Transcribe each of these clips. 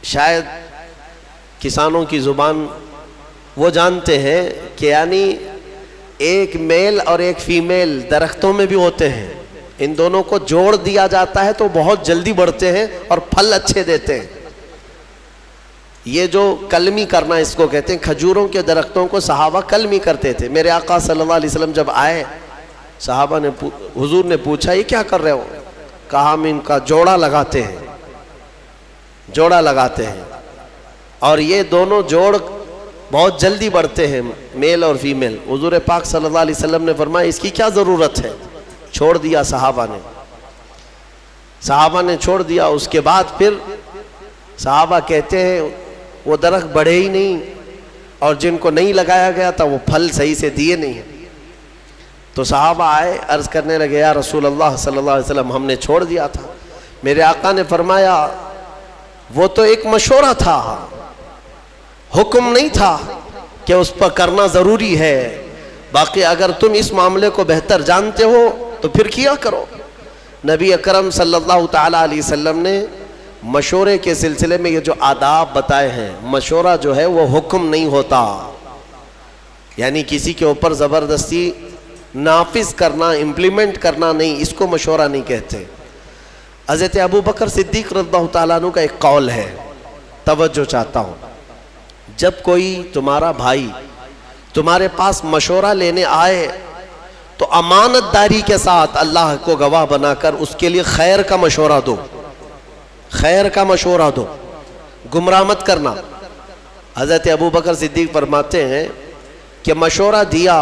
شاید کسانوں کی زبان وہ جانتے ہیں کہ یعنی ایک میل اور ایک فیمیل درختوں میں بھی ہوتے ہیں، ان دونوں کو جوڑ دیا جاتا ہے تو بہت جلدی بڑھتے ہیں اور پھل اچھے دیتے ہیں۔ یہ جو کلمی کرنا اس کو کہتے ہیں۔ کھجوروں کے درختوں کو صحابہ کلمی کرتے تھے۔ میرے آقا صلی اللہ علیہ وسلم جب آئے، صحابہ نے حضور نے پوچھا یہ کیا کر رہے ہو؟ کہا ہم ان کا جوڑا لگاتے ہیں، جوڑا لگاتے ہیں، اور یہ دونوں جوڑ بہت جلدی بڑھتے ہیں، میل اور فیمیل۔ حضور پاک صلی اللہ علیہ وسلم نے فرمایا اس کی کیا ضرورت ہے؟ چھوڑ دیا صحابہ نے چھوڑ دیا۔ اس کے بعد پھر صحابہ کہتے ہیں وہ درخت بڑھے ہی نہیں، اور جن کو نہیں لگایا گیا تھا وہ پھل صحیح سے دیے نہیں۔ تو صحابہ آئے، عرض کرنے لگے یا رسول اللہ صلی اللہ علیہ وسلم ہم نے چھوڑ دیا تھا۔ میرے آقا نے فرمایا وہ تو ایک مشورہ تھا، حکم نہیں تھا کہ اس پر کرنا ضروری ہے، باقی اگر تم اس معاملے کو بہتر جانتے ہو تو پھر کیا کرو۔ نبی اکرم صلی اللہ تعالیٰ علیہ وسلم نے مشورے کے سلسلے میں یہ جو آداب بتائے ہیں، مشورہ جو ہے وہ حکم نہیں ہوتا، یعنی کسی کے اوپر زبردستی نافذ کرنا، امپلیمنٹ کرنا نہیں، اس کو مشورہ نہیں کہتے۔ حضرت ابو بکر صدیق رضی اللہ تعالیٰ عنہ کا ایک قول ہے، توجہ چاہتا ہوں۔ جب کوئی تمہارا بھائی تمہارے پاس مشورہ لینے آئے تو امانت داری کے ساتھ اللہ کو گواہ بنا کر اس کے لیے خیر کا مشورہ دو، خیر کا مشورہ دو، گمراہ مت کرنا۔ حضرت ابو بکر صدیق فرماتے ہیں کہ مشورہ دیا،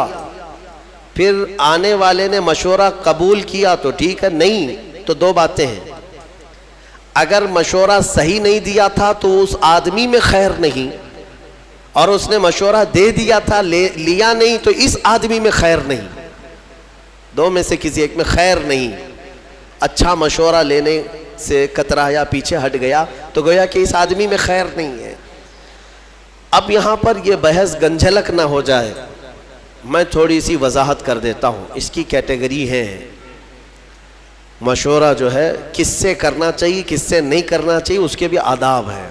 پھر آنے والے نے مشورہ قبول کیا تو ٹھیک ہے، نہیں تو دو باتیں ہیں۔ اگر مشورہ صحیح نہیں دیا تھا تو اس آدمی میں خیر نہیں، اور اس نے مشورہ دے دیا تھا لیا نہیں تو اس آدمی میں خیر نہیں، دو میں سے کسی ایک میں خیر نہیں۔ اچھا مشورہ لینے سے کترایا، پیچھے ہٹ گیا تو گویا کہ اس آدمی میں خیر نہیں ہے۔ اب یہاں پر یہ بحث گنجھلک نہ ہو جائے، میں تھوڑی سی وضاحت کر دیتا ہوں۔ اس کی کیٹیگری ہے، مشورہ جو ہے کس سے کرنا چاہیے کس سے نہیں کرنا چاہیے، اس کے بھی آداب ہیں۔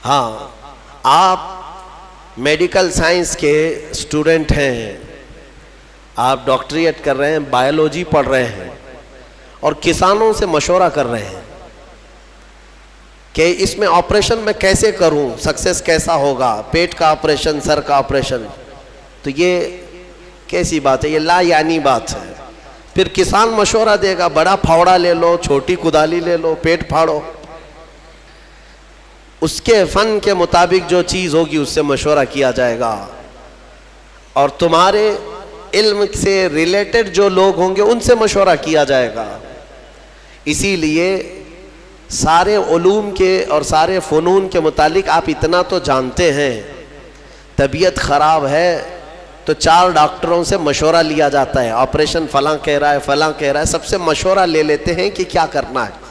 ہاں، آپ میڈیکل سائنس کے اسٹوڈنٹ ہیں، آپ ڈاکٹریٹ کر رہے ہیں، بائیولوجی پڑھ رہے ہیں، اور کسانوں سے مشورہ کر رہے ہیں کہ اس میں آپریشن میں کیسے کروں، سکسیس کیسا ہوگا، پیٹ کا آپریشن، سر کا آپریشن، تو یہ کیسی بات ہے؟ یہ لا یعنی بات ہے۔ پھر کسان مشورہ دے گا بڑا پھاوڑا لے لو، چھوٹی کدالی لے لو، پیٹ پھاڑو، اس کے فن کے مطابق جو چیز ہوگی اس سے مشورہ کیا جائے گا، اور تمہارے علم سے ریلیٹڈ جو لوگ ہوں گے ان سے مشورہ کیا جائے گا۔ اسی لیے سارے علوم کے اور سارے فنون کے متعلق آپ اتنا تو جانتے ہیں، طبیعت خراب ہے تو 4 ڈاکٹروں سے مشورہ لیا جاتا ہے، آپریشن فلاں کہہ رہا ہے، فلاں کہہ رہا ہے، سب سے مشورہ لے لیتے ہیں کہ کیا کرنا ہے۔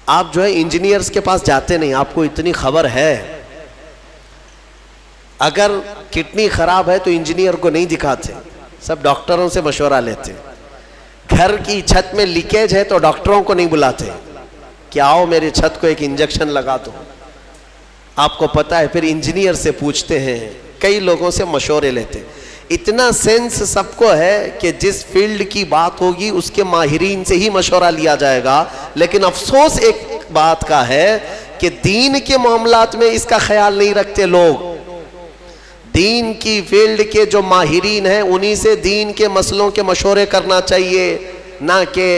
آپ جو ہے انجینئرز کے پاس جاتے نہیں، آپ کو اتنی خبر ہے، اگر کڈنی خراب ہے تو انجینئر کو نہیں دکھاتے، سب ڈاکٹروں سے مشورہ لیتے۔ گھر کی چھت میں لیکیج ہے تو ڈاکٹروں کو نہیں بلاتے کہ آؤ میری چھت کو ایک انجیکشن لگا دو، آپ کو پتا ہے، پھر انجینئر سے پوچھتے ہیں، کئی لوگوں سے مشورے لیتے۔ اتنا سینس سب کو ہے کہ جس فیلڈ کی بات ہوگی اس کے ماہرین سے ہی مشورہ لیا جائے گا، لیکن افسوس ایک بات کا ہے کہ دین کے معاملات میں اس کا خیال نہیں رکھتے لوگ۔ دین کی فیلڈ کے جو ماہرین ہیں انہی سے دین کے مسئلوں کے مشورے کرنا چاہیے، نہ کہ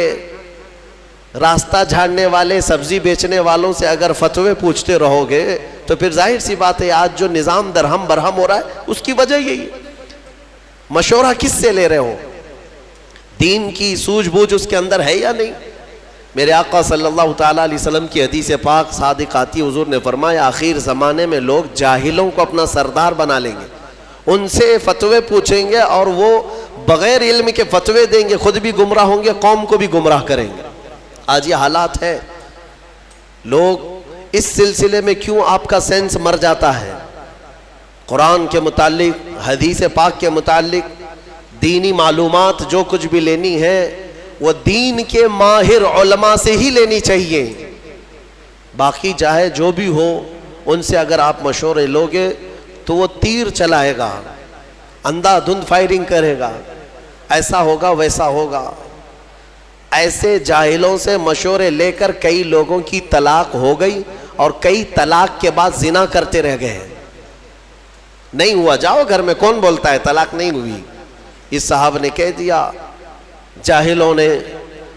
راستہ جھاڑنے والے سبزی بیچنے والوں سے اگر فتوے پوچھتے رہو گے تو پھر ظاہر سی بات ہے آج جو نظام درہم برہم ہو رہا ہے اس کی وجہ یہی ہے۔ مشورہ کس سے لے رہے ہو؟ دین کی سوجھ بوجھ اس کے اندر ہے یا نہیں؟ میرے آقا صلی اللہ تعالیٰ علیہ وسلم کی حدیث پاک صادق آتی، حضور نے فرمایا آخر زمانے میں لوگ جاہلوں کو اپنا سردار بنا لیں گے، ان سے فتوے پوچھیں گے اور وہ بغیر علم کے فتوے دیں گے، خود بھی گمراہ ہوں گے، قوم کو بھی گمراہ کریں گے۔ آج یہ حالات ہے۔ لوگ اس سلسلے میں کیوں آپ کا سینس مر جاتا ہے؟ قرآن کے متعلق، حدیث پاک کے متعلق دینی معلومات جو کچھ بھی لینی ہے وہ دین کے ماہر علماء سے ہی لینی چاہیے۔ باقی چاہے جو بھی ہو ان سے اگر آپ مشورے لوگے تو وہ تیر چلائے گا، اندھا دھند فائرنگ کرے گا، ایسا ہوگا ویسا ہوگا۔ ایسے جاہلوں سے مشورے لے کر کئی لوگوں کی طلاق ہو گئی اور کئی طلاق کے بعد زنا کرتے رہ گئے۔ نہیں ہوا، جاؤ گھر میں، کون بولتا ہے طلاق نہیں ہوئی؟ اس صاحب نے کہہ دیا، جاہلوں نے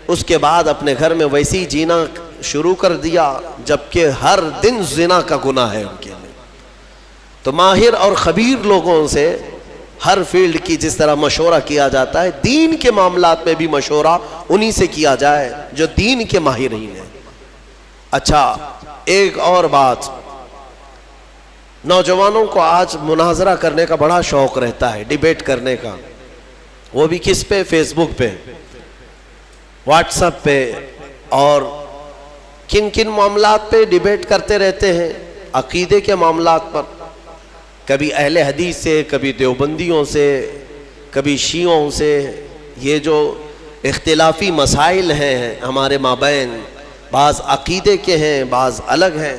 اس کے بعد اپنے گھر میں ویسی جینا شروع کر دیا جبکہ ہر دن زنا کا گناہ ہے ان کے لیے۔ تو ماہر اور خبیر لوگوں سے ہر فیلڈ کی جس طرح مشورہ کیا جاتا ہے، دین کے معاملات میں بھی مشورہ انہی سے کیا جائے جو دین کے ماہرین ہیں۔ اچھا، ایک اور بات، نوجوانوں کو آج مناظرہ کرنے کا بڑا شوق رہتا ہے، ڈیبیٹ کرنے کا، وہ بھی کس پہ؟ فیس بک پہ، واٹس ایپ پہ، اور کن کن معاملات پہ ڈیبیٹ کرتے رہتے ہیں؟ عقیدے کے معاملات پر، کبھی اہل حدیث سے، کبھی دیوبندیوں سے، کبھی شیعوں سے۔ یہ جو اختلافی مسائل ہیں ہمارے مابین، بعض عقیدے کے ہیں، بعض الگ ہیں،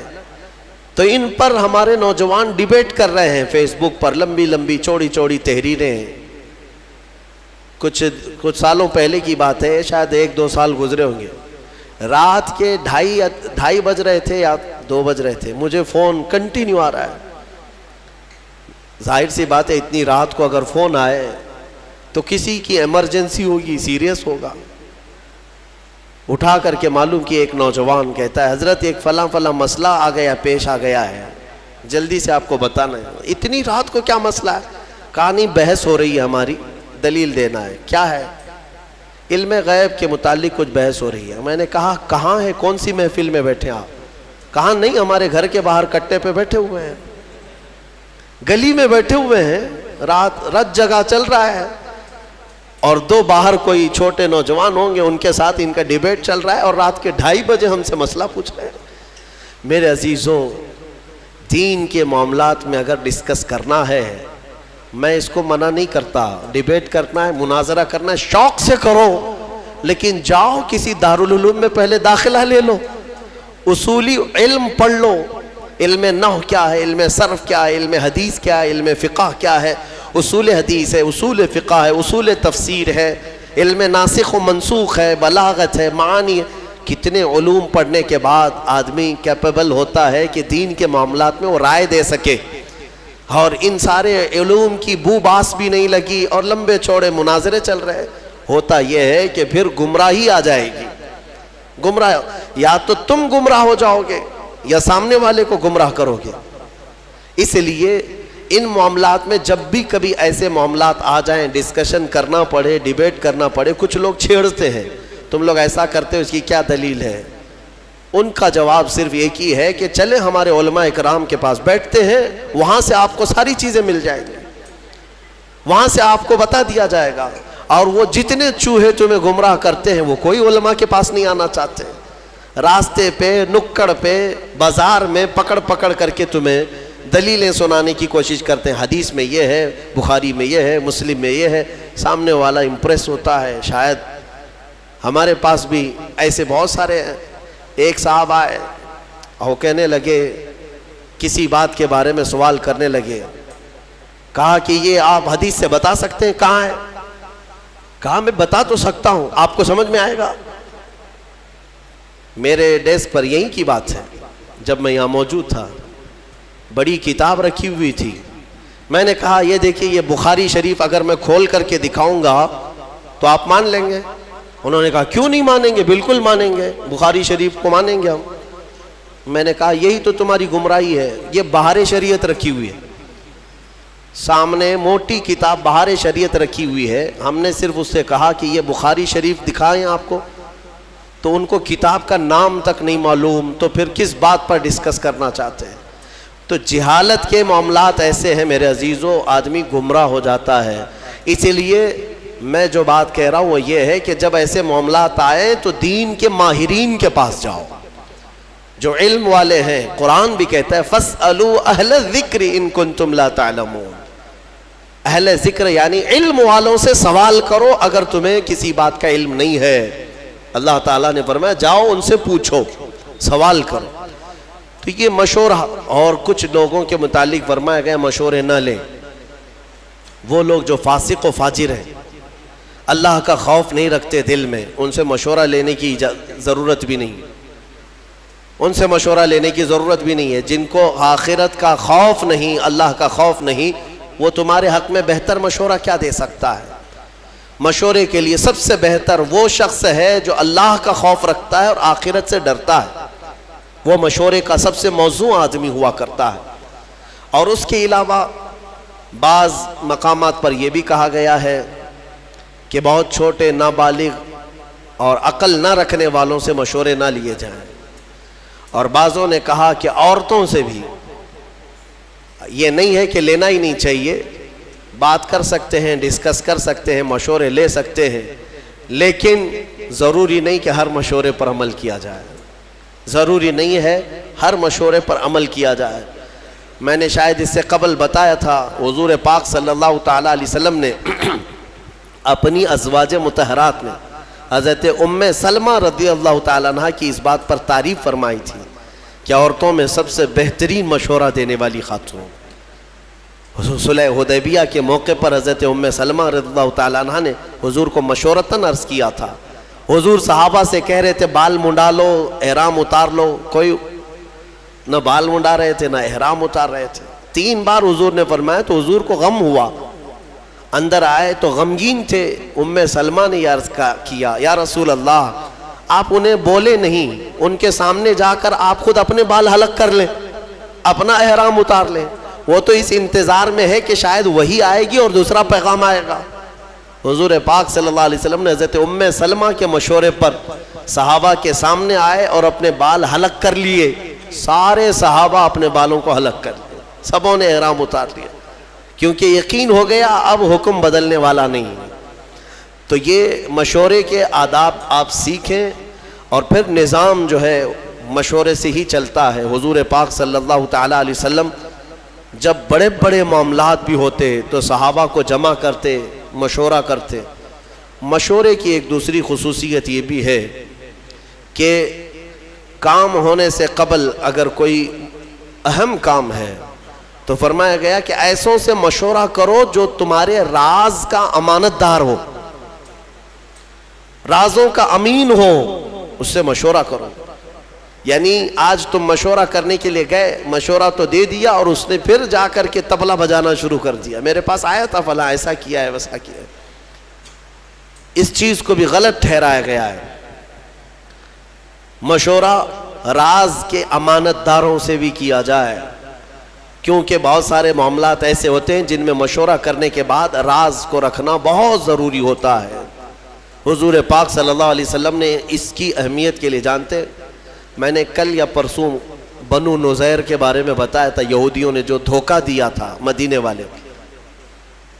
تو ان پر ہمارے نوجوان ڈیبیٹ کر رہے ہیں فیس بک پر، لمبی لمبی چوڑی چوڑی تحریریں۔ کچھ سالوں پہلے کی بات ہے، شاید 1-2 سال گزرے ہوں گے، رات کے 2:30 بج رہے تھے یا 2 بج رہے تھے، مجھے فون کنٹینیو آ رہا ہے۔ ظاہر سی بات ہے، اتنی رات کو اگر فون آئے تو کسی کی ایمرجنسی ہوگی، سیریس ہوگا۔ اٹھا کر کے معلوم کہ ایک نوجوان کہتا ہے، حضرت ایک فلاں فلاں مسئلہ پیش آ گیا ہے، جلدی سے آپ کو بتانا ہے۔ اتنی رات کو کیا مسئلہ ہے؟ کہا نہیں، بحث ہو رہی ہے ہماری، دلیل دینا ہے۔ کیا ہے؟ علم غیب کے متعلق کچھ بحث ہو رہی ہے۔ میں نے کہا کہاں ہے، کون سی محفل میں بیٹھے آپ؟ کہا نہیں، ہمارے گھر کے باہر کٹے پہ بیٹھے ہوئے ہیں، گلی میں بیٹھے ہوئے ہیں، رات جگہ چل رہا ہے، اور 2 باہر کوئی چھوٹے نوجوان ہوں گے، ان کے ساتھ ان کا ڈیبیٹ چل رہا ہے، اور رات کے 2:30 بجے ہم سے مسئلہ پوچھ رہے ہیں۔ میرے عزیزوں، دین کے معاملات میں اگر ڈسکس کرنا ہے، میں اس کو منع نہیں کرتا، ڈیبیٹ کرنا ہے، مناظرہ کرنا ہے، شوق سے کرو، لیکن جاؤ کسی دارالعلوم میں پہلے داخلہ لے لو، اصولی علم پڑھ لو۔ علم نحو کیا ہے، علم صرف کیا ہے، علم حدیث کیا ہے، علم فقہ کیا ہے، اصول حدیث ہے، اصول فقہ ہے، اصول تفسیر ہے، علم ناسخ و منسوخ ہے، بلاغت ہے، معانی ہے۔ کتنے علوم پڑھنے کے بعد آدمی کیپیبل ہوتا ہے کہ دین کے معاملات میں وہ رائے دے سکے، اور ان سارے علوم کی بو باس بھی نہیں لگی اور لمبے چوڑے مناظرے چل رہے۔ ہوتا یہ ہے کہ پھر گمراہی آ جائے گی، گمراہ، یا تو تم گمراہ ہو جاؤ گے یا سامنے والے کو گمراہ کرو گے۔ اس لیے ان معاملات میں جب بھی کبھی ایسے معاملات آ جائیں، ڈسکشن کرنا پڑے، ڈیبیٹ کرنا پڑے، کچھ لوگ چھیڑتے ہیں، تم لوگ ایسا کرتے ہو، اس کی کیا دلیل ہے؟ ان کا جواب صرف ایک ہی ہے کہ چلے ہمارے علماء اکرام کے پاس، بیٹھتے ہیں، وہاں سے آپ کو ساری چیزیں مل جائیں گی، وہاں سے آپ کو بتا دیا جائے گا۔ اور وہ جتنے چوہے تمہیں گمراہ کرتے ہیں، وہ کوئی علماء کے پاس نہیں آنا چاہتے، راستے پہ، نکڑ پہ، بازار میں پکڑ پکڑ کر کے تمہیں دلیلیں سنانے کی کوشش کرتے ہیں، حدیث میں یہ ہے، بخاری میں یہ ہے، مسلم میں یہ ہے۔ سامنے والا امپریس ہوتا ہے۔ شاید ہمارے پاس بھی ایسے بہت سارے ہیں۔ ایک صاحب آئے اور کہنے لگے، کسی بات کے بارے میں سوال کرنے لگے، کہا کہ یہ آپ حدیث سے بتا سکتے ہیں کہاں ہے؟ کہا میں بتا تو سکتا ہوں، آپ کو سمجھ میں آئے گا؟ میرے ڈیسک پر یہی کی بات ہے، جب میں یہاں موجود تھا بڑی کتاب رکھی ہوئی تھی، میں نے کہا یہ دیکھیے، یہ بخاری شریف اگر میں کھول کر کے دکھاؤں گا تو آپ مان لیں گے؟ انہوں نے کہا کیوں نہیں مانیں گے، بالکل مانیں گے، بخاری شریف کو مانیں گے ہم۔ میں نے کہا یہی تو تمہاری گمراہی ہے، یہ بہار شریعت رکھی ہوئی ہے، سامنے موٹی کتاب بہار شریعت رکھی ہوئی ہے، ہم نے صرف اس سے کہا کہ یہ بخاری شریف دکھائیں آپ کو، تو ان کو کتاب کا نام تک نہیں معلوم، تو پھر کس بات پر ڈسکس کرنا چاہتے ہیں؟ تو جہالت کے معاملات ایسے ہیں میرے عزیزوں، آدمی گمراہ ہو جاتا ہے۔ اسی لیے میں جو بات کہہ رہا ہوں وہ یہ ہے کہ جب ایسے معاملات آئے تو دین کے ماہرین کے پاس جاؤ، جو علم والے ہیں۔ قرآن بھی کہتا ہے فَاسْأَلُوا أَهْلَ الذِّكْرِ إِن كُنتُمْ لَا تَعْلَمُونَ، اہل ذکر یعنی علم والوں سے سوال کرو اگر تمہیں کسی بات کا علم نہیں ہے۔ اللہ تعالیٰ نے فرمایا جاؤ ان سے پوچھو، سوال کرو۔ تو یہ مشورہ، اور کچھ لوگوں کے متعلق فرمایا گیا مشورے نہ لیں، وہ لوگ جو فاسق و فاجر ہیں، اللہ کا خوف نہیں رکھتے دل میں، ان سے مشورہ لینے کی ضرورت بھی نہیں، ان سے مشورہ لینے کی ضرورت بھی نہیں ہے۔ جن کو آخرت کا خوف نہیں، اللہ کا خوف نہیں، وہ تمہارے حق میں بہتر مشورہ کیا دے سکتا ہے؟ مشورے کے لیے سب سے بہتر وہ شخص ہے جو اللہ کا خوف رکھتا ہے اور آخرت سے ڈرتا ہے، وہ مشورے کا سب سے موزوں آدمی ہوا کرتا ہے۔ اور اس کے علاوہ بعض مقامات پر یہ بھی کہا گیا ہے کہ بہت چھوٹے نابالغ اور عقل نہ رکھنے والوں سے مشورے نہ لیے جائیں، اور بعضوں نے کہا کہ عورتوں سے بھی یہ نہیں ہے کہ لینا ہی نہیں چاہیے، بات کر سکتے ہیں، ڈسکس کر سکتے ہیں، مشورے لے سکتے ہیں، لیکن ضروری نہیں کہ ہر مشورے پر عمل کیا جائے، ضروری نہیں ہے ہر مشورے پر عمل کیا جائے۔ میں نے شاید اس سے قبل بتایا تھا، حضور پاک صلی اللہ تعالیٰ علیہ وسلم نے اپنی ازواج مطہرات میں حضرت ام سلمہ رضی اللہ تعالیٰ عنہ کی اس بات پر تعریف فرمائی تھی کہ عورتوں میں سب سے بہترین مشورہ دینے والی خاتون۔ صلح حدیبیہ کے موقع پر حضرت ام سلمہ رضی اللہ تعالیٰ عنہ نے حضور کو مشورتاً عرض کیا تھا۔ حضور صحابہ سے کہہ رہے تھے بال منڈا لو، احرام اتار لو، کوئی نہ بال منڈا رہے تھے نہ احرام اتار رہے تھے۔ 3 بار حضور نے فرمایا تو حضور کو غم ہوا، اندر آئے تو غمگین تھے۔ ام سلمہ نے عرض کیا یا رسول اللہ، آپ انہیں بولے نہیں، ان کے سامنے جا کر آپ خود اپنے بال حلق کر لیں، اپنا احرام اتار لیں، وہ تو اس انتظار میں ہے کہ شاید وہی آئے گی اور دوسرا پیغام آئے گا۔ حضور پاک صلی اللہ علیہ وسلم نے حضرت ام سلمہ کے مشورے پر صحابہ کے سامنے آئے اور اپنے بال حلق کر لیے۔ سارے صحابہ اپنے بالوں کو حلق کر لیے، سبوں نے احرام اتار لیا، کیونکہ یقین ہو گیا اب حکم بدلنے والا نہیں۔ تو یہ مشورے کے آداب آپ سیکھیں، اور پھر نظام جو ہے مشورے سے ہی چلتا ہے۔ حضور پاک صلی اللہ تعالیٰ علیہ وسلم جب بڑے بڑے معاملات بھی ہوتے تو صحابہ کو جمع کرتے، مشورہ کرتے۔ مشورے کی ایک دوسری خصوصیت یہ بھی ہے کہ کام ہونے سے قبل اگر کوئی اہم کام ہے تو فرمایا گیا کہ ایسوں سے مشورہ کرو جو تمہارے راز کا امانت دار ہو، رازوں کا امین ہو، اس سے مشورہ کرو۔ یعنی آج تم مشورہ کرنے کے لیے گئے، مشورہ تو دے دیا اور اس نے پھر جا کر کے طبلہ بجانا شروع کر دیا، میرے پاس آیا تھا فلاں ایسا کیا ہے ویسا کیا ہے۔ اس چیز کو بھی غلط ٹھہرایا گیا ہے۔ مشورہ راز کے امانت داروں سے بھی کیا جائے، کیونکہ بہت سارے معاملات ایسے ہوتے ہیں جن میں مشورہ کرنے کے بعد راز کو رکھنا بہت ضروری ہوتا ہے۔ حضور پاک صلی اللہ علیہ وسلم نے اس کی اہمیت کے لیے جانتے، میں نے کل یا پرسوں بنو نذیر کے بارے میں بتایا تھا، یہودیوں نے جو دھوکہ دیا تھا مدینے والے،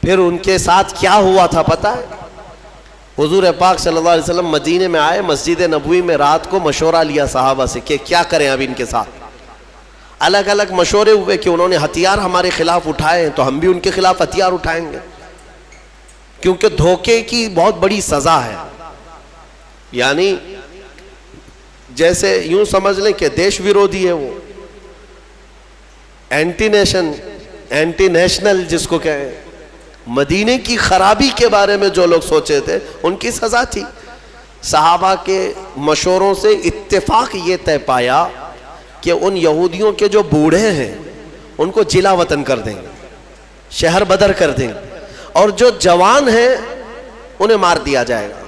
پھر ان کے ساتھ کیا ہوا تھا پتہ ہے؟ حضور پاک صلی اللہ علیہ وسلم مدینے میں آئے، مسجد نبوی میں رات کو مشورہ لیا صحابہ سے کہ کیا کریں اب ان کے ساتھ۔ الگ الگ مشورے ہوئے کہ انہوں نے ہتھیار ہمارے خلاف اٹھائے ہیں تو ہم بھی ان کے خلاف ہتھیار اٹھائیں گے، کیونکہ دھوکے کی بہت بڑی سزا ہے۔ یعنی جیسے یوں سمجھ لیں کہ دیش ویرودھی ہے، وہ اینٹی نیشنل جس کو کہیں، مدینے کی خرابی کے بارے میں جو لوگ سوچے تھے ان کی سزا تھی۔ صحابہ کے مشوروں سے اتفاق یہ طے پایا کہ ان یہودیوں کے جو بوڑھے ہیں ان کو جلا وطن کر دیں گے، شہر بدر کر دیں گے، اور جو جوان ہیں انہیں مار دیا جائے گا۔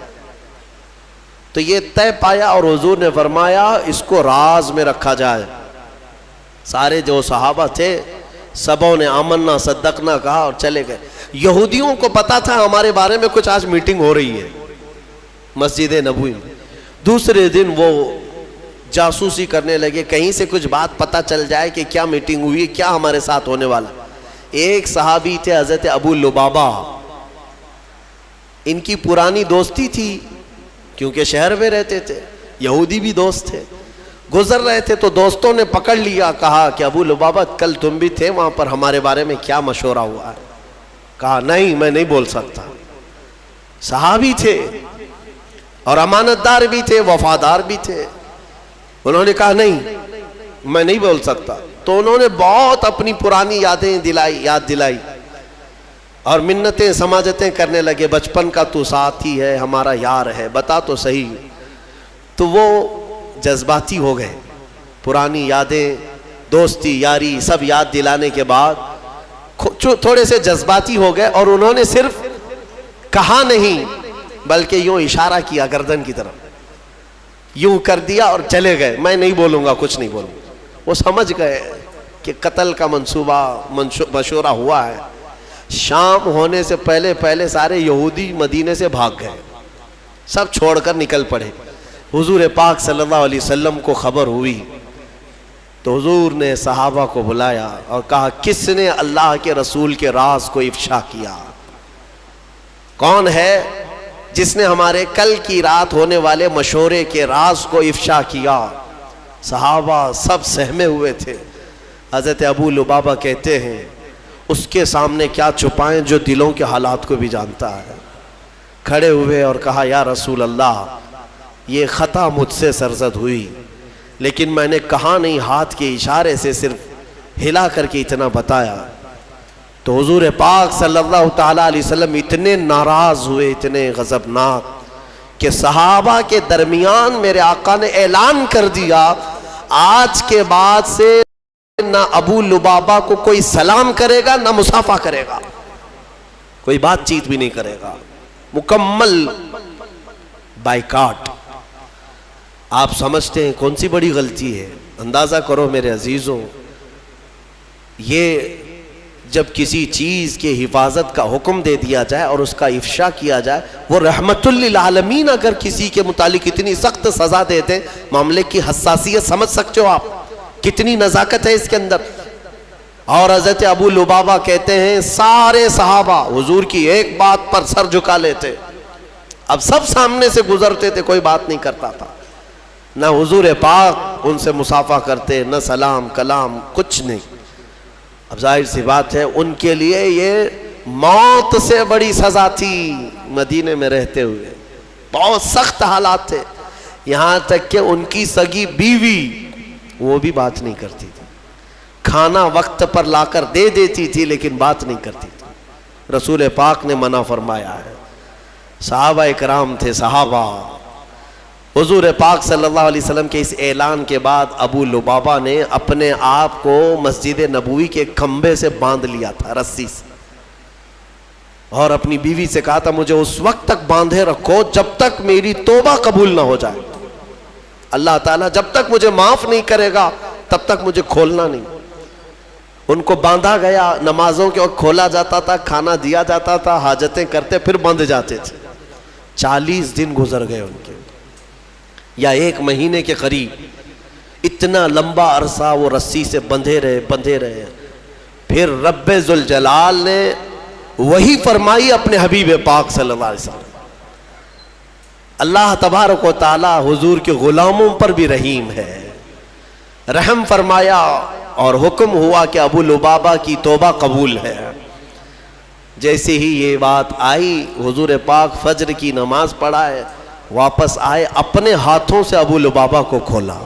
تو یہ طے پایا اور حضور نے فرمایا اس کو راز میں رکھا جائے۔ سارے جو صحابہ تھے سبوں نے آمنا صدقنا کہا اور چلے گئے۔ یہودیوں کو پتا تھا ہمارے بارے میں کچھ آج میٹنگ ہو رہی ہے مسجد نبوی میں۔ دوسرے دن وہ جاسوسی کرنے لگے، کہیں سے کچھ بات پتا چل جائے کہ کیا میٹنگ ہوئی، کیا ہمارے ساتھ ہونے والا۔ ایک صحابی تھے حضرت ابو لبابہ، ان کی پرانی دوستی تھی کیونکہ شہر میں رہتے تھے، یہودی بھی دوست تھے، گزر رہے تھے تو دوستوں نے پکڑ لیا، کہا کہ ابو لبابہ کل تم بھی تھے وہاں پر، ہمارے بارے میں کیا مشورہ ہوا ہے؟ کہا نہیں میں نہیں بول سکتا۔ صحابی تھے اور امانت دار بھی تھے، وفادار بھی تھے۔ انہوں نے کہا نہیں میں نہیں بول سکتا. تو انہوں نے بہت اپنی پرانی یادیں یاد دلائی اور منتیں سماجتیں کرنے لگے. بچپن کا تو ساتھی ہے, ہمارا یار ہے, بتا تو صحیح. تو وہ جذباتی ہو گئے. پرانی یادیں, دوستی, یاری سب یاد دلانے کے بعد تھوڑے سے جذباتی ہو گئے اور انہوں نے صرف کہا نہیں بلکہ یوں اشارہ کیا گردن کی طرف, یوں کر دیا اور چلے گئے. میں نہیں بولوں گا, کچھ نہیں بولوں گا. وہ سمجھ گئے کہ قتل کا منصوبہ مشورہ ہوا ہے. شام ہونے سے پہلے سارے یہودی مدینے سے بھاگ گئے, سب چھوڑ کر نکل پڑے. حضور پاک صلی اللہ علیہ وسلم کو خبر ہوئی تو حضور نے صحابہ کو بلایا اور کہا کس نے اللہ کے رسول کے راز کو افشا کیا؟ کون ہے جس نے ہمارے کل کی رات ہونے والے مشورے کے راز کو افشا کیا؟ صحابہ سب سہمے ہوئے تھے. حضرت ابو لبابہ کہتے ہیں اس کے سامنے کیا چھپائیں جو دلوں کے حالات کو بھی جانتا ہے. کھڑے ہوئے اور کہا یا رسول اللہ, یہ خطا مجھ سے سرزد ہوئی, لیکن میں نے کہا نہیں, ہاتھ کے اشارے سے صرف ہلا کر کے اتنا بتایا. تو حضور پاک صلی اللہ تعالیٰ علیہ وسلم اتنے ناراض ہوئے, اتنے غضبناک, کہ صحابہ کے درمیان میرے آقا نے اعلان کر دیا آج کے بعد سے نہ ابو لبابہ کو کوئی سلام کرے گا نہ مصافحہ کرے گا, کوئی بات چیت بھی نہیں کرے گا, مکمل بائیکاٹ. آپ سمجھتے ہیں کون سی بڑی غلطی ہے؟ اندازہ کرو میرے عزیزوں, یہ جب کسی چیز کے حفاظت کا حکم دے دیا جائے اور اس کا افشا کیا جائے, وہ رحمت للعالمین اگر کسی کے متعلق اتنی سخت سزا دے دیں, معاملے کی حساسیت سمجھ سکتے ہو آپ, کتنی نزاکت ہے اس کے اندر. اور حضرت ابو لبابہ کہتے ہیں سارے صحابہ حضور کی ایک بات پر سر جھکا لیتے. اب سب سامنے سے گزرتے تھے, کوئی بات نہیں کرتا تھا, نہ حضور پاک ان سے مصافحہ کرتے, نہ سلام کلام, کچھ نہیں. اب ظاہر سی بات ہے ان کے لیے یہ موت سے بڑی سزا تھی. مدینے میں رہتے ہوئے بہت سخت حالات تھے, یہاں تک کہ ان کی سگی بیوی وہ بھی بات نہیں کرتی تھی, کھانا وقت پر لا کر دے دیتی تھی لیکن بات نہیں کرتی تھی. رسول پاک نے منع فرمایا ہے. صحابہ اکرام تھے, صحابہ. حضور پاک صلی اللہ علیہ وسلم کے اس اعلان کے بعد ابو لبابہ نے اپنے آپ کو مسجد نبوی کے کھمبے سے باندھ لیا تھا, رسی سے, اور اپنی بیوی سے کہا تھا مجھے اس وقت تک باندھے رکھو جب تک میری توبہ قبول نہ ہو جائے. اللہ تعالیٰ جب تک مجھے معاف نہیں کرے گا تب تک مجھے کھولنا نہیں. ان کو باندھا گیا, نمازوں کے وقت کھولا جاتا تھا, کھانا دیا جاتا تھا, حاجتیں کرتے پھر بندھ جاتے تھے. 40 دن گزر گئے ان کے, یا 1 مہینے کے قریب. اتنا لمبا عرصہ وہ رسی سے بندھے رہے. پھر رب ذوالجلال نے وہی فرمائی اپنے حبیب پاک صلی اللہ علیہ وسلم. اللہ تبارک و تعالی حضور کے غلاموں پر بھی رحیم ہے, رحم فرمایا اور حکم ہوا کہ ابو لبابہ کی توبہ قبول ہے. جیسے ہی یہ بات آئی, حضور پاک فجر کی نماز پڑھائے, واپس آئے, اپنے ہاتھوں سے ابو لبابہ کو کھولا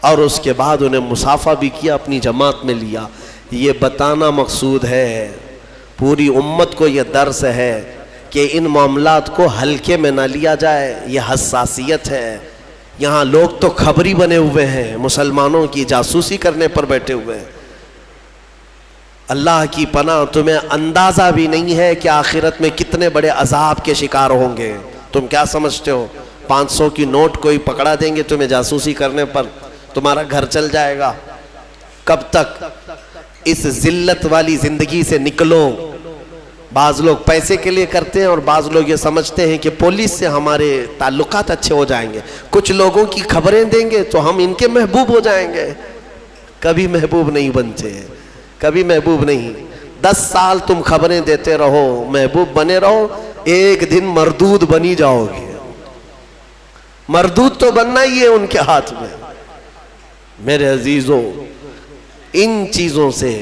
اور اس کے بعد انہیں مصافحہ بھی کیا, اپنی جماعت میں لیا. یہ بتانا مقصود ہے, پوری امت کو یہ درس ہے کہ ان معاملات کو ہلکے میں نہ لیا جائے. یہ حساسیت ہے. یہاں لوگ تو خبری بنے ہوئے ہیں, مسلمانوں کی جاسوسی کرنے پر بیٹھے ہوئے ہیں. اللہ کی پناہ, تمہیں اندازہ بھی نہیں ہے کہ آخرت میں کتنے بڑے عذاب کے شکار ہوں گے. تم کیا سمجھتے ہو 500 کی نوٹ کوئی پکڑا دیں گے تمہیں جاسوسی کرنے پر, تمہارا گھر چل جائے گا؟ کب تک اس ذلت والی زندگی سے نکلو. بعض لوگ پیسے کے لیے کرتے ہیں اور بعض لوگ یہ سمجھتے ہیں کہ پولیس سے ہمارے تعلقات اچھے ہو جائیں گے, کچھ لوگوں کی خبریں دیں گے تو ہم ان کے محبوب ہو جائیں گے. کبھی محبوب نہیں بنتے, کبھی محبوب نہیں. 10 سال تم خبریں دیتے رہو, محبوب بنے رہو, ایک دن مردود بنی جاؤ گے. مردود تو بننا ہی ہے ان کے ہاتھ میں. میرے عزیزوں, ان چیزوں سے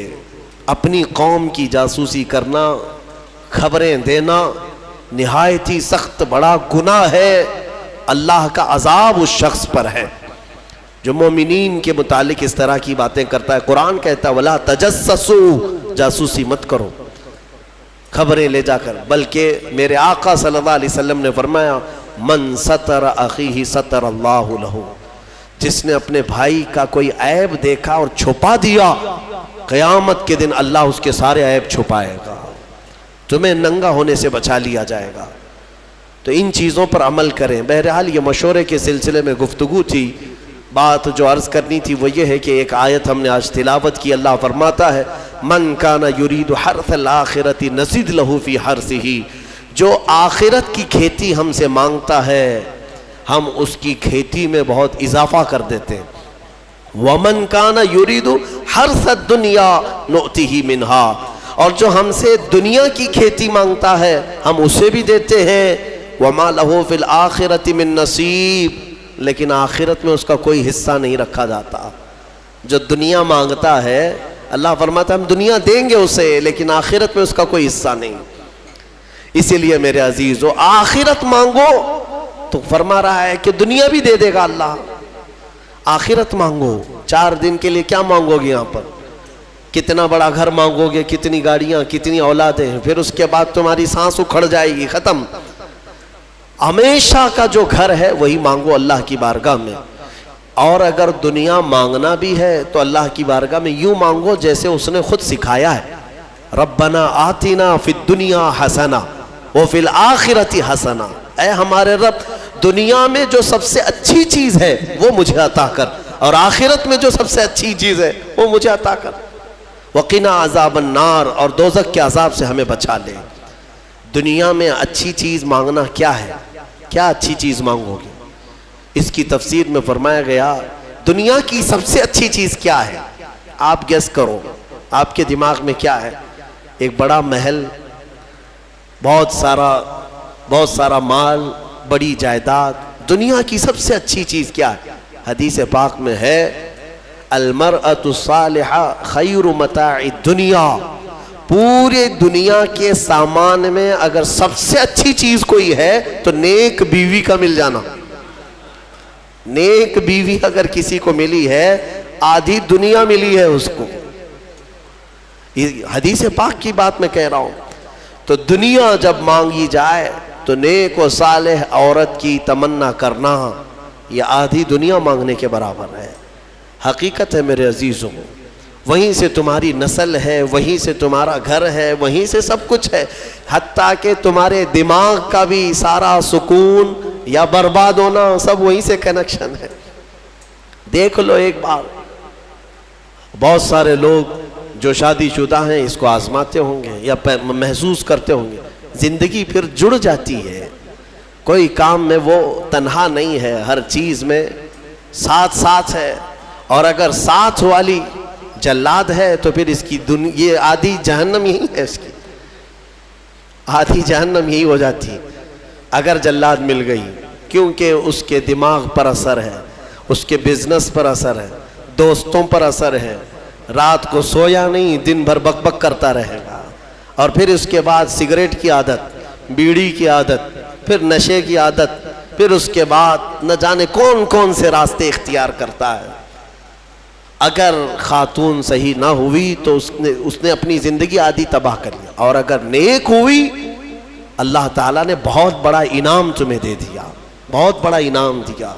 اپنی قوم کی جاسوسی کرنا, خبریں دینا نہایت ہی سخت بڑا گناہ ہے. اللہ کا عذاب اس شخص پر ہے. جو مومنین کے متعلق اس طرح کی باتیں کرتا ہے. قرآن کہتا ہے وَلَا تَجَسَّسُوا، جاسوسی مت کرو خبریں لے جا کر، بلکہ میرے آقا صلی اللہ علیہ وسلم نے فرمایا من ستر اخیہ ستر اللہ لہ، جس نے اپنے بھائی کا کوئی عیب دیکھا اور چھپا دیا، قیامت کے دن اللہ اس کے سارے عیب چھپائے گا، تمہیں ننگا ہونے سے بچا لیا جائے گا. تو ان چیزوں پر عمل کریں. بہرحال یہ مشورے کے سلسلے میں گفتگو تھی. بات جو عرض کرنی تھی وہ یہ ہے کہ ایک آیت ہم نے آج تلاوت کی. اللہ فرماتا ہے من کان یرید حرث الآخرۃ نزد لہ فی حرثہ، جو آخرت کی کھیتی ہم سے مانگتا ہے ہم اس کی کھیتی میں بہت اضافہ کر دیتے ہیں. ومن کان یرید حرث الدنیا نؤتہ منہا، اور جو ہم سے دنیا کی کھیتی مانگتا ہے ہم اسے بھی دیتے ہیں. وما لہ فی الآخرۃ من نصیب، لیکن آخرت میں اس کا کوئی حصہ نہیں رکھا جاتا. جو دنیا مانگتا ہے اللہ فرماتا ہے ہم دنیا دیں گے اسے، لیکن آخرت میں اس کا کوئی حصہ نہیں. اسی لیے میرے عزیزو آخرت مانگو تو فرما رہا ہے کہ دنیا بھی دے دے گا اللہ. آخرت مانگو. 4 دن کے لیے کیا مانگو گے یہاں پر؟ کتنا بڑا گھر مانگو گے، کتنی گاڑیاں، کتنی اولادیں، پھر اس کے بعد تمہاری سانس اکھڑ جائے گی، ختم. ہمیشہ کا جو گھر ہے وہی مانگو اللہ کی بارگاہ میں. اور اگر دنیا مانگنا بھی ہے تو اللہ کی بارگاہ میں یوں مانگو جیسے اس نے خود سکھایا ہے. ربنا آتنا فی الدنیا حسنہ وفی الآخرۃ حسنہ، اے ہمارے رب دنیا میں جو سب سے اچھی چیز ہے وہ مجھے عطا کر، اور آخرت میں جو سب سے اچھی چیز ہے وہ مجھے عطا کر. وقنا عذاب النار، اور دوزخ کے عذاب سے ہمیں بچا لے. دنیا میں اچھی چیز مانگنا کیا ہے؟ کیا اچھی چیز مانگو گے؟ اس کی تفسیر میں فرمایا گیا دنیا کی سب سے اچھی چیز کیا ہے؟ آپ گیس کرو، آپ کے دماغ میں کیا ہے؟ ایک بڑا محل، بہت سارا مال، بڑی جائیداد. دنیا کی سب سے اچھی چیز کیا ہے؟ حدیث پاک میں ہے المرأۃ الصالحہ خیر متاع الدنیا، پورے دنیا کے سامان میں اگر سب سے اچھی چیز کوئی ہے تو نیک بیوی کا مل جانا. نیک بیوی اگر کسی کو ملی ہے آدھی دنیا ملی ہے اس کو. حدیث پاک کی بات میں کہہ رہا ہوں. تو دنیا جب مانگی جائے تو نیک و صالح عورت کی تمنا کرنا یہ آدھی دنیا مانگنے کے برابر ہے. حقیقت ہے میرے عزیزوں، وہیں سے تمہاری نسل ہے، وہیں سے تمہارا گھر ہے، وہیں سے سب کچھ ہے. حتیٰ کہ تمہارے دماغ کا بھی سارا سکون یا برباد ہونا سب وہیں سے کنیکشن ہے. دیکھ لو ایک بار، بہت سارے لوگ جو شادی شدہ ہیں اس کو آزماتے ہوں گے یا محسوس کرتے ہوں گے، زندگی پھر جڑ جاتی ہے. کوئی کام میں وہ تنہا نہیں ہے، ہر چیز میں ساتھ ہے. اور اگر ساتھ والی جلاد ہے تو پھر اس کی یہ آدھی جہنم یہی ہے، اس کی آدھی جہنم یہی ہو جاتی اگر جلاد مل گئی. کیونکہ اس کے دماغ پر اثر ہے، اس کے بزنس پر اثر ہے، دوستوں پر اثر ہے. رات کو سویا نہیں، دن بھر بک بک کرتا رہے گا. اور پھر اس کے بعد سگریٹ کی عادت، بیڑی کی عادت، پھر نشے کی عادت، پھر اس کے بعد نہ جانے کون کون سے راستے اختیار کرتا ہے. اگر خاتون صحیح نہ ہوئی تو اس نے اپنی زندگی آدھی تباہ کر لیا. اور اگر نیک ہوئی اللہ تعالیٰ نے بہت بڑا انعام تمہیں دے دیا، بہت بڑا انعام دیا.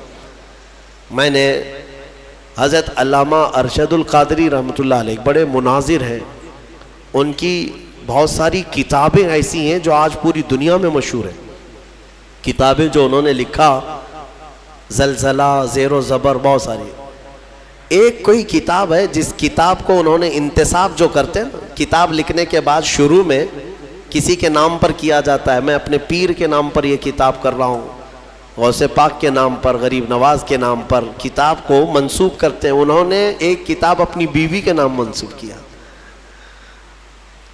میں نے حضرت علامہ ارشد القادری رحمۃ اللہ علیہ بڑے مناظر ہیں، ان کی بہت ساری کتابیں ایسی ہیں جو آج پوری دنیا میں مشہور ہیں. کتابیں جو انہوں نے لکھا، زلزلہ، زیر و زبر، بہت ساری. ایک کوئی کتاب ہے جس کتاب کو انہوں نے انتساب جو کرتے ہیں، کتاب لکھنے کے بعد شروع میں کسی کے نام پر کیا جاتا ہے. میں اپنے پیر کے نام پر یہ کتاب کر رہا ہوں، غوث پاک کے نام پر، غریب نواز کے نام پر کتاب کو منسوب کرتے ہیں. انہوں نے ایک کتاب اپنی بیوی کے نام منسوب کیا.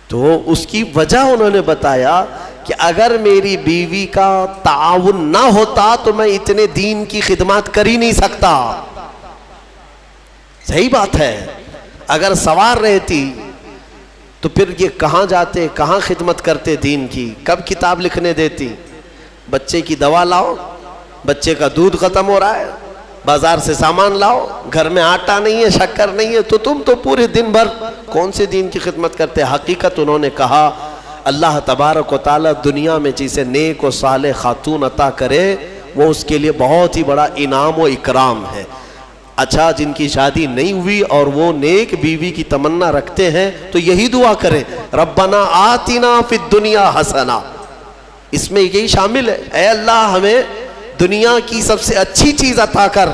تو اس کی وجہ انہوں نے بتایا کہ اگر میری بیوی کا تعاون نہ ہوتا تو میں اتنے دین کی خدمات کر ہی نہیں سکتا. صحیح بات ہے، اگر سوار رہتی تو پھر یہ کہاں جاتے، کہاں خدمت کرتے دین کی، کب کتاب لکھنے دیتی. بچے کی دوا لاؤ، بچے کا دودھ ختم ہو رہا ہے، بازار سے سامان لاؤ, گھر میں آٹا نہیں ہے, شکر نہیں ہے, تو تم تو پورے دن بھر کون سے دین کی خدمت کرتے. حقیقت انہوں نے کہا اللہ تبارک و تعالیٰ دنیا میں جسے نیک و صالح خاتون عطا کرے وہ اس کے لیے بہت ہی بڑا انعام و اکرام ہے. اچھا, جن کی شادی نہیں ہوئی اور وہ نیک بیوی کی تمنا رکھتے ہیں تو یہی دعا کریں, ربنا آتنا فی الدنیا حسنہ. اس میں یہی شامل ہے, اے اللہ ہمیں دنیا کی سب سے اچھی چیز عطا کر.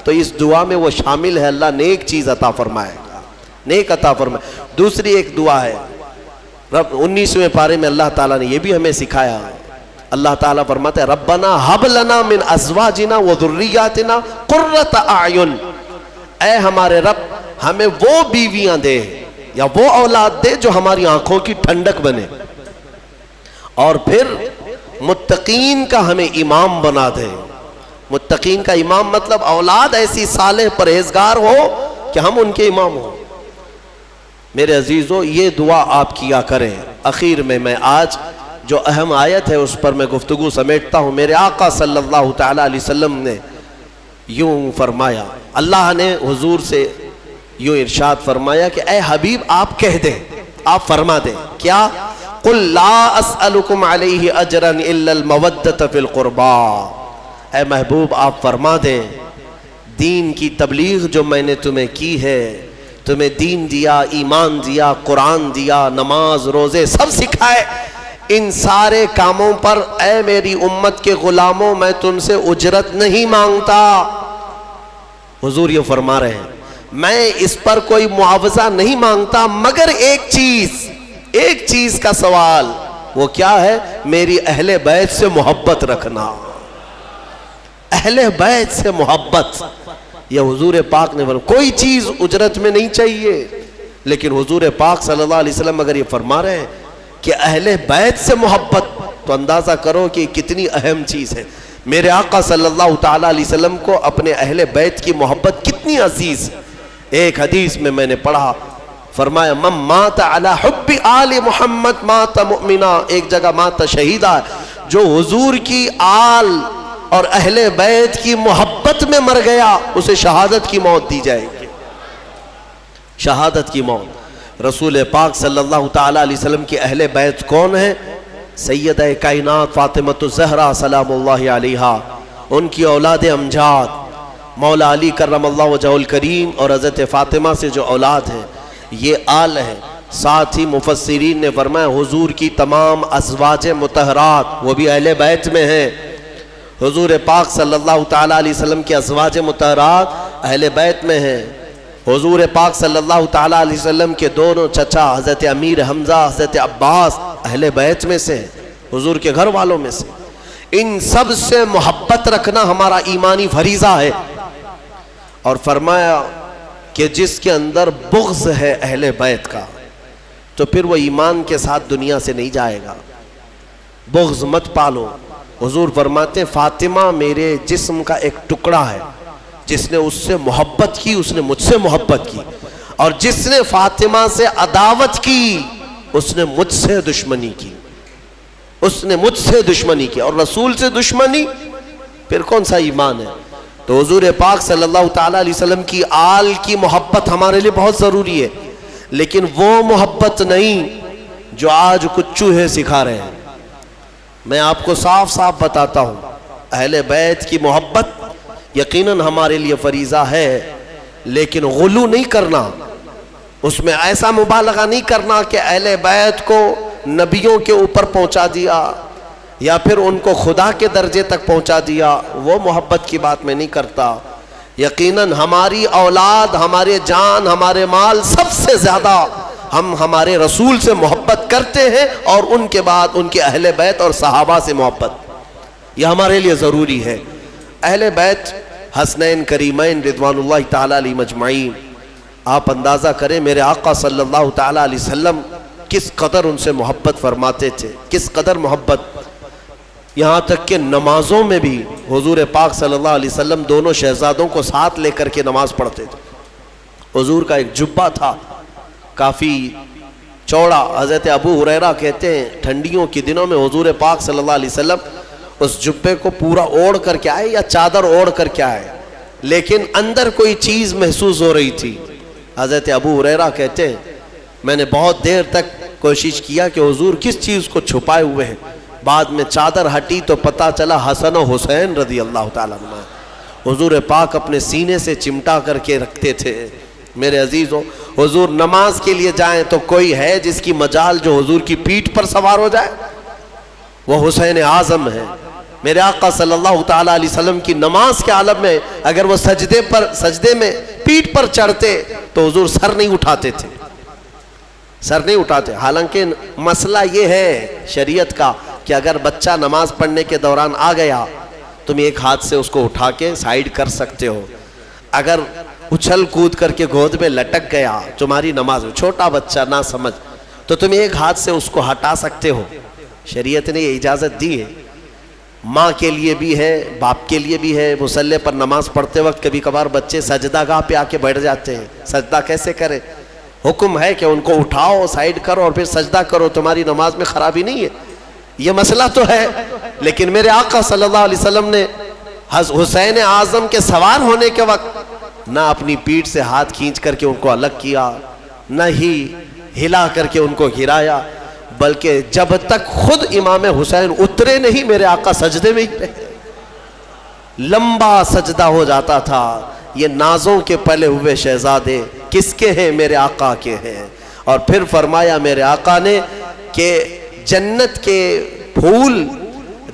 تو اس دعا میں وہ شامل ہے, اللہ نیک چیز عطا فرمائے گا, نیک عطا فرمائے. دوسری ایک دعا ہے, رب 19ویں پارے میں اللہ تعالیٰ نے یہ بھی ہمیں سکھایا. اللہ تعالیٰ فرماتے ہیں ربنا ہب لنا من ازواجنا و ذریاتنا قرۃ اعین. اے ہمارے رب ہمیں وہ بیویاں دے یا وہ اولاد دے جو ہماری آنکھوں کی ٹھنڈک بنے, اور پھر متقین کا ہمیں امام بنا دے. متقین کا امام مطلب اولاد ایسی صالح پرہیزگار ہو کہ ہم ان کے امام ہوں. میرے عزیزو, یہ دعا آپ کیا کریں. اخیر میں آج جو اہم آیت ہے اس پر میں گفتگو سمیٹتا ہوں. میرے آقا صلی اللہ تعالیٰ علیہ وسلم نے یوں فرمایا, اللہ نے حضور سے یوں ارشاد فرمایا کہ اے حبیب آپ کہہ دیں, آپ فرما دیں کیا, قل لا اسألکم علیہ اجرا الا المودۃ فی القربا. اے محبوب آپ فرما دیں دین کی تبلیغ جو میں نے تمہیں کی ہے, تمہیں دین دیا, ایمان دیا, قرآن دیا, نماز روزے سب سکھائے, ان سارے کاموں پر اے میری امت کے غلاموں میں تم سے اجرت نہیں مانگتا. حضور یہ فرما رہے ہیں میں اس پر کوئی معاوضہ نہیں مانگتا مگر ایک چیز کا سوال, وہ کیا ہے, میری اہل بیت سے محبت رکھنا. اہل بیت سے محبت, یہ حضور پاک نے فرمایا. کوئی چیز اجرت میں نہیں چاہیے, لیکن حضور پاک صلی اللہ علیہ وسلم اگر یہ فرما رہے ہیں کہ اہل بیت سے محبت, تو اندازہ کرو کہ کتنی اہم چیز ہے. میرے آقا صلی اللہ تعالیٰ علیہ وسلم کو اپنے اہل بیت کی محبت کتنی عزیز. ایک حدیث میں نے پڑھا, فرمایا من مات علی حب آل محمد مات مؤمنا, ایک جگہ مات شہیدہ, جو حضور کی آل اور اہل بیت کی محبت میں مر گیا اسے شہادت کی موت دی جائے گی. شہادت کی موت. رسول پاک صلی اللہ تعالیٰ علیہ وسلم کی اہل بیت کون ہیں؟ سیدہ کائنات فاطمۃ الزہرا سلام اللہ علیہا, ان کی اولاد امجاد مولا علی کرم اللہ وجہہ الکریم اور حضرت فاطمہ سے جو اولاد ہیں یہ آل ہے. ساتھ ہی مفسرین نے فرمایا حضور کی تمام ازواج مطہرات وہ بھی اہل بیت میں ہیں. حضور پاک صلی اللہ تعالیٰ علیہ وسلم کی ازواج مطہرات اہل بیت میں ہیں. حضور پاک صلی اللہ تعالیٰ علیہ وسلم کے دونوں چچا حضرت امیر حمزہ حضرت عباس اہل بیت میں سے, حضور کے گھر والوں میں سے. ان سب سے محبت رکھنا ہمارا ایمانی فریضہ ہے. اور فرمایا کہ جس کے اندر بغض ہے اہل بیت کا تو پھر وہ ایمان کے ساتھ دنیا سے نہیں جائے گا. بغض مت پالو. حضور فرماتے ہیں فاطمہ میرے جسم کا ایک ٹکڑا ہے, جس نے اس سے محبت کی اس نے مجھ سے محبت کی, اور جس نے فاطمہ سے عداوت کی اس نے مجھ سے دشمنی کی. اس نے مجھ سے دشمنی کی, اور رسول سے دشمنی پھر کون سا ایمان ہے. تو حضور پاک صلی اللہ تعالیٰ علیہ وسلم کی آل کی محبت ہمارے لیے بہت ضروری ہے, لیکن وہ محبت نہیں جو آج کچھ چوہے سکھا رہے ہیں. میں آپ کو صاف صاف بتاتا ہوں, اہل بیت کی محبت یقیناً ہمارے لیے فریضہ ہے, لیکن غلو نہیں کرنا, اس میں ایسا مبالغہ نہیں کرنا کہ اہل بیت کو نبیوں کے اوپر پہنچا دیا یا پھر ان کو خدا کے درجے تک پہنچا دیا. وہ محبت کی بات میں نہیں کرتا. یقیناً ہماری اولاد, ہمارے جان, ہمارے مال, سب سے زیادہ ہم ہمارے رسول سے محبت کرتے ہیں, اور ان کے بعد ان کے اہل بیت اور صحابہ سے محبت, یہ ہمارے لیے ضروری ہے. اہل بیت حسنین کریمین رضوان اللہ تعالیٰ علیہ مجمعین, آپ اندازہ کریں میرے آقا صلی اللہ تعالیٰ علیہ وسلم کس قدر ان سے محبت فرماتے تھے, کس قدر محبت. یہاں تک کہ نمازوں میں بھی حضور پاک صلی اللہ علیہ وسلم دونوں شہزادوں کو ساتھ لے کر کے نماز پڑھتے تھے. حضور کا ایک جبہ تھا کافی چوڑا. حضرت ابو ہریرہ کہتے ہیں ٹھنڈیوں کے دنوں میں حضور پاک صلی اللہ علیہ وسلم اس جبے کو پورا اوڑھ کر کے آئے یا چادر اوڑھ کر کے آئے, لیکن اندر کوئی چیز محسوس ہو رہی تھی. حضرت ابو ہریرہ کہتے ہیں میں نے بہت دیر تک کوشش کیا کہ حضور کس چیز کو چھپائے ہوئے ہیں. بعد میں چادر ہٹی تو پتہ چلا حسن و حسین رضی اللہ تعالیٰ عنہ حضور پاک اپنے سینے سے چمٹا کر کے رکھتے تھے. میرے عزیزوں، حضور نماز کے لیے جائیں تو کوئی ہے جس کی مجال جو حضور کی پیٹھ پر سوار ہو جائے؟ وہ حسین اعظم ہے. میرے آقا صلی اللہ تعالیٰ علیہ وسلم کی نماز کے عالم میں اگر وہ سجدے میں پیٹھ پر چڑھتے تو حضور سر نہیں اٹھاتے تھے، سر نہیں اٹھاتے. حالانکہ مسئلہ یہ ہے شریعت کا کہ اگر بچہ نماز پڑھنے کے دوران آ گیا تم ایک ہاتھ سے اس کو اٹھا کے سائیڈ کر سکتے ہو. اگر اچھل کود کر کے گود میں لٹک گیا تمہاری نماز میں، چھوٹا بچہ نہ سمجھ، تو تم ایک ہاتھ سے اس کو ہٹا سکتے ہو. شریعت نے یہ اجازت دی ہے. ماں کے لیے بھی ہے، باپ کے لیے بھی ہے. مصلی پر نماز پڑھتے وقت کبھی کبھار بچے سجدہ گاہ پہ آ کے بیٹھ جاتے ہیں. سجدہ کیسے کریں؟ حکم ہے کہ ان کو اٹھاؤ، سائیڈ کرو اور پھر سجدہ کرو. تمہاری نماز میں خرابی نہیں ہے. یہ مسئلہ تو ہے، لیکن میرے آقا صلی اللہ علیہ وسلم نے حسین اعظم کے سوار ہونے کے وقت نہ اپنی پیٹھ سے ہاتھ کھینچ کر کے ان کو الگ کیا، نہ ہی ہلا کر کے ان کو گرایا، بلکہ جب تک خود امام حسین اترے نہیں میرے آقا سجدے میں ہی رہے. لمبا سجدہ ہو جاتا تھا. یہ نازوں کے پلے ہوئے شہزادے کس کے ہیں؟ میرے آقا کے ہیں. اور پھر فرمایا میرے آقا نے کہ جنت کے پھول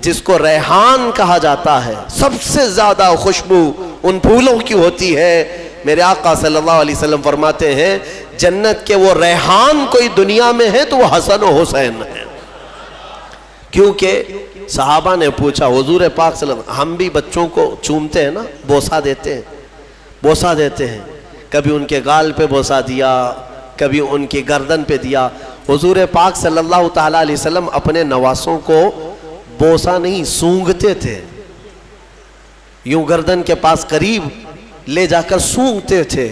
جس کو ریحان کہا جاتا ہے، سب سے زیادہ خوشبو ان پھولوں کی ہوتی ہے. میرے آقا صلی اللہ علیہ وسلم فرماتے ہیں جنت کے وہ ریحان کوئی دنیا میں ہے تو وہ حسن و حسین ہے. کیونکہ صحابہ نے پوچھا حضور پاک صلی اللہ علیہ وسلم، ہم بھی بچوں کو چومتے ہیں نا، بوسہ دیتے ہیں. کبھی ان کے گال پہ بوسہ دیا، کبھی ان کی گردن پہ دیا. حضور پاک صلی اللہ تعالیٰ علیہ وسلم اپنے نواسوں کو بوسہ نہیں سونگھتے تھے. یوں گردن کے پاس قریب لے جا کر سونگھتے تھے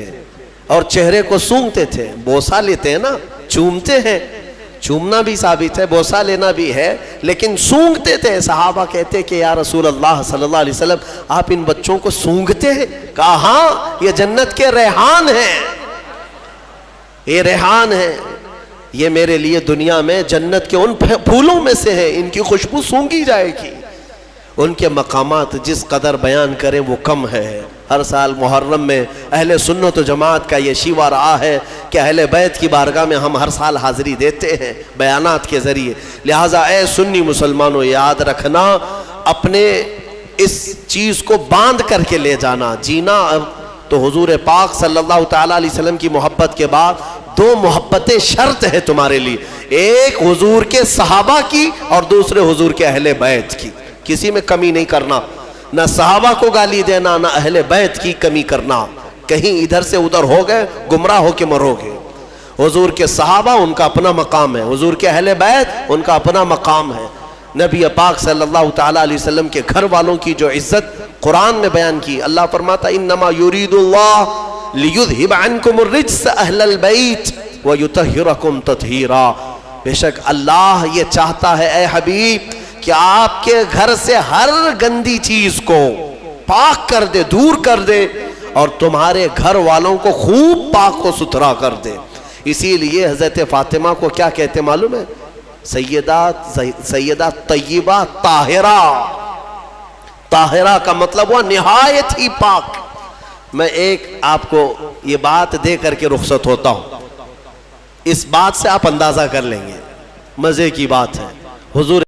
اور چہرے کو سونگھتے تھے. بوسہ لیتے ہیں نا، چومتے ہیں، چومنا بھی ثابت ہے، بوسہ لینا بھی ہے، لیکن سونگھتے تھے. صحابہ کہتے کہ یا رسول اللہ صلی اللہ علیہ وسلم آپ ان بچوں کو سونگھتے ہیں؟ کہا ہاں، یہ جنت کے ریحان ہیں، یہ ریحان ہیں، یہ میرے لیے دنیا میں جنت کے ان پھولوں میں سے ہیں، ان کی خوشبو سونگھی جائے گی. ان کے مقامات جس قدر بیان کریں وہ کم ہے. ہر سال محرم میں اہل سنت و جماعت کا یہ شیوا رہا ہے کہ اہل بیت کی بارگاہ میں ہم ہر سال حاضری دیتے ہیں بیانات کے ذریعے. لہٰذا اے سنی مسلمانوں یاد رکھنا، اپنے اس چیز کو باندھ کر کے لے جانا. جینا تو حضور پاک صلی اللہ تعالیٰ علیہ وسلم کی محبت کے بعد دو محبتیں شرط ہے تمہارے لیے، ایک حضور کے صحابہ کی اور دوسرے حضور کے اہل بیت کی. کسی میں کمی نہیں کرنا، نہ صحابہ کو گالی دینا، نہ اہل بیت کی کمی کرنا. کہیں ادھر سے ادھر ہو گئے گمراہ ہو کے مرو گے. حضور کے صحابہ ان کا اپنا مقام ہے، حضور کے اہل بیت ان کا اپنا مقام ہے. نبی پاک صلی اللہ تعالیٰ علیہ وسلم کے گھر والوں کی جو عزت قرآن میں بیان کی، اللہ فرماتا انما یرید اللہ لیذہب عنکم الرجس اہل البیت ویطہرکم تطہیرا. بے شک اللہ یہ چاہتا ہے اے حبیب کہ آپ کے گھر سے ہر گندی چیز کو پاک کر دے، دور کر دے، اور تمہارے گھر والوں کو خوب پاک و ستھرا کر دے. اسی لیے حضرت فاطمہ کو کیا کہتے معلوم ہے؟ سیدہ طیبہ طاہرہ. طاہرہ کا مطلب ہوا نہایت ہی پاک. میں ایک آپ کو یہ بات دے کر کے رخصت ہوتا ہوں، اس بات سے آپ اندازہ کر لیں گے، مزے کی بات ہے. حضور